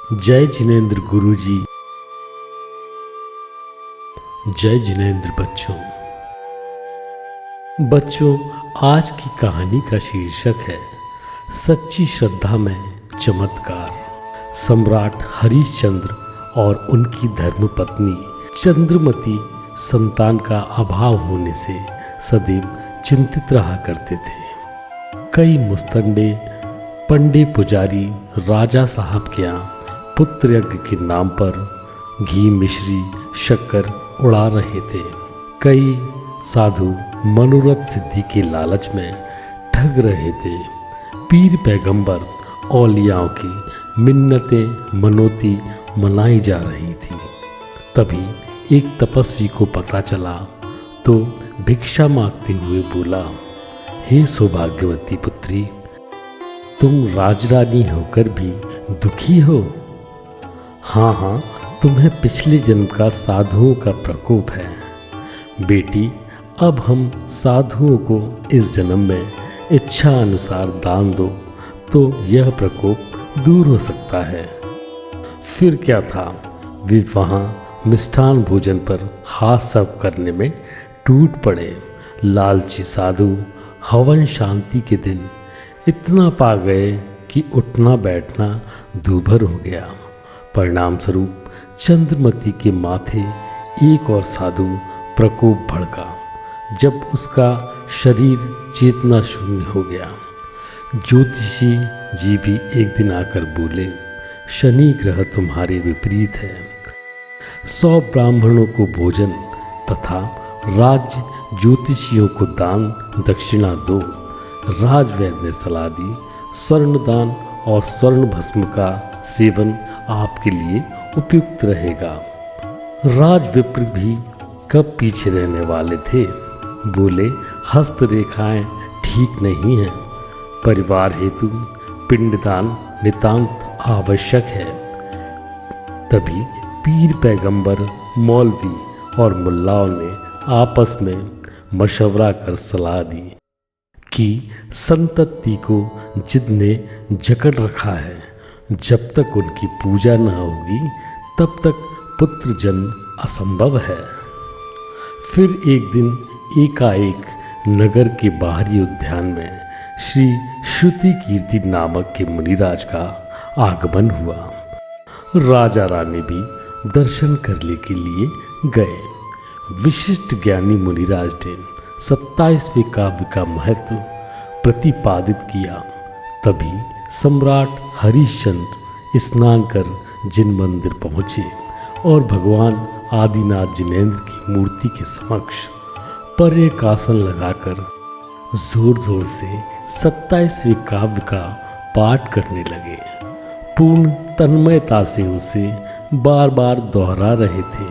जय जिनेंद्र गुरुजी। जय जिनेंद्र बच्चों, आज की कहानी का शीर्षक है सच्ची श्रद्धा में चमत्कार। सम्राट हरिश्चंद्र और उनकी धर्मपत्नी चंद्रमती संतान का अभाव होने से सदैव चिंतित रहा करते थे। कई मुस्तंडे पंडे पुजारी राजा साहब के यहाँ पुत्र यज्ञ के नाम पर घी मिश्री शक्कर उड़ा रहे थे। कई साधु मनोरथ सिद्धि के लालच में ठग रहे थे। पीर पैगंबर औलियाओं की मिन्नतें मनोती मनाई जा रही थी। तभी एक तपस्वी को पता चला तो भिक्षा मांगते हुए बोला, हे सौभाग्यवती पुत्री, तुम राजरानी होकर भी दुखी हो। हाँ, तुम्हें पिछले जन्म का साधुओं का प्रकोप है। बेटी, अब हम साधुओं को इस जन्म में इच्छा अनुसार दान दो तो यह प्रकोप दूर हो सकता है। फिर क्या था, वे वहाँ मिष्ठान भोजन पर हाथ सर्व करने में टूट पड़े। लालची साधु हवन शांति के दिन इतना पा गए कि उठना बैठना दूभर हो गया। परिणाम स्वरूप चंद्रमती के माथे एक और साधु प्रकोप भड़का। जब उसका शरीर चेतना शून्य हो गया, ज्योतिषी जी भी एक दिन आकर बोले, शनि ग्रह तुम्हारे विपरीत है। 100 ब्राह्मणों को भोजन तथा राज्य ज्योतिषियों को दान दक्षिणा दो। राजवैद्य ने सलाह दी, स्वर्ण दान और स्वर्ण भस्म का सेवन आपके लिए उपयुक्त रहेगा। राजविप्र भी कब पीछे रहने वाले थे। बोले, हस्तरेखाएं ठीक नहीं हैं। परिवार हेतु पिंडदान नितांत आवश्यक है। तभी पीर पैगंबर मौलवी और मुल्लाओं ने आपस में मशवरा कर सलाह दी कि संतति को जिद ने जकड़ रखा है। जब तक उनकी पूजा न होगी तब तक पुत्र जन्म असंभव है। फिर एक दिन एकाएक नगर के बाहरी उद्यान में श्री श्रुति कीर्ति नामक के मुनिराज का आगमन हुआ। राजा रानी भी दर्शन करने के लिए गए। विशिष्ट ज्ञानी मुनिराज ने 27वें काव्य का महत्व प्रतिपादित किया। तभी सम्राट हरिश्चंद्र स्नान कर जिन मंदिर पहुँचे और भगवान आदिनाथ जिनेंद्र की मूर्ति के समक्ष पर एक आसन लगाकर जोर जोर से 27वें काव्य का पाठ करने लगे। पूर्ण तन्मयता से उसे बार बार दोहरा रहे थे,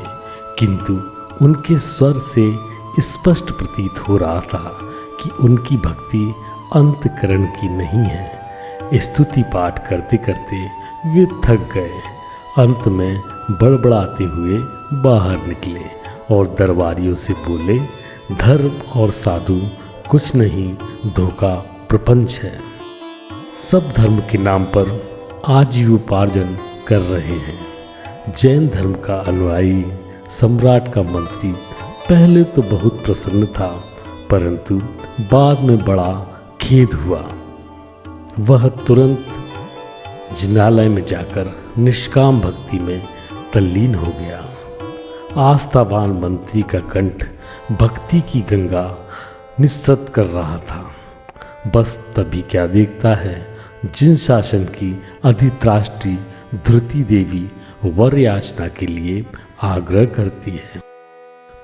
किंतु उनके स्वर से स्पष्ट प्रतीत हो रहा था कि उनकी भक्ति अंतकरण की नहीं है। स्तुति पाठ करते करते वे थक गए। अंत में बड़बड़ाते हुए बाहर निकले और दरबारियों से बोले, धर्म और साधु कुछ नहीं, धोखा प्रपंच है। सब धर्म के नाम पर आजीवोपार्जन कर रहे हैं। जैन धर्म का अनुयायी सम्राट का मंत्री पहले तो बहुत प्रसन्न था, परंतु बाद में बड़ा खेद हुआ। वह तुरंत जिनालय में जाकर निष्काम भक्ति में तल्लीन हो गया। आस्थावान मंत्री का कंठ भक्ति की गंगा निस्सत कर रहा था। बस तभी क्या देखता है, जिन शासन की अधित्राष्ट्री धृति देवी वर याचना के लिए आग्रह करती है,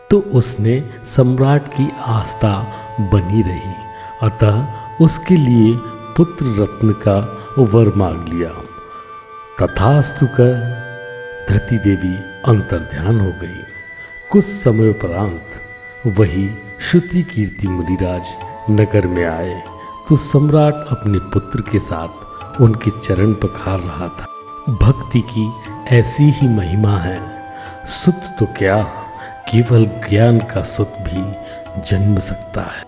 तो उसने सम्राट की आस्था बनी रही। अतः उसके लिए पुत्र रत्न का वर मांग लिया। तथास्तु कर धृति देवी अंतर्ध्यान हो गई। कुछ समय उपरांत वही श्रुति कीर्ति मुनिराज नगर में आए तो सम्राट अपने पुत्र के साथ उनके चरण पखार रहा था। भक्ति की ऐसी ही महिमा है। सुत तो क्या, केवल ज्ञान का सुत भी जन्म सकता है।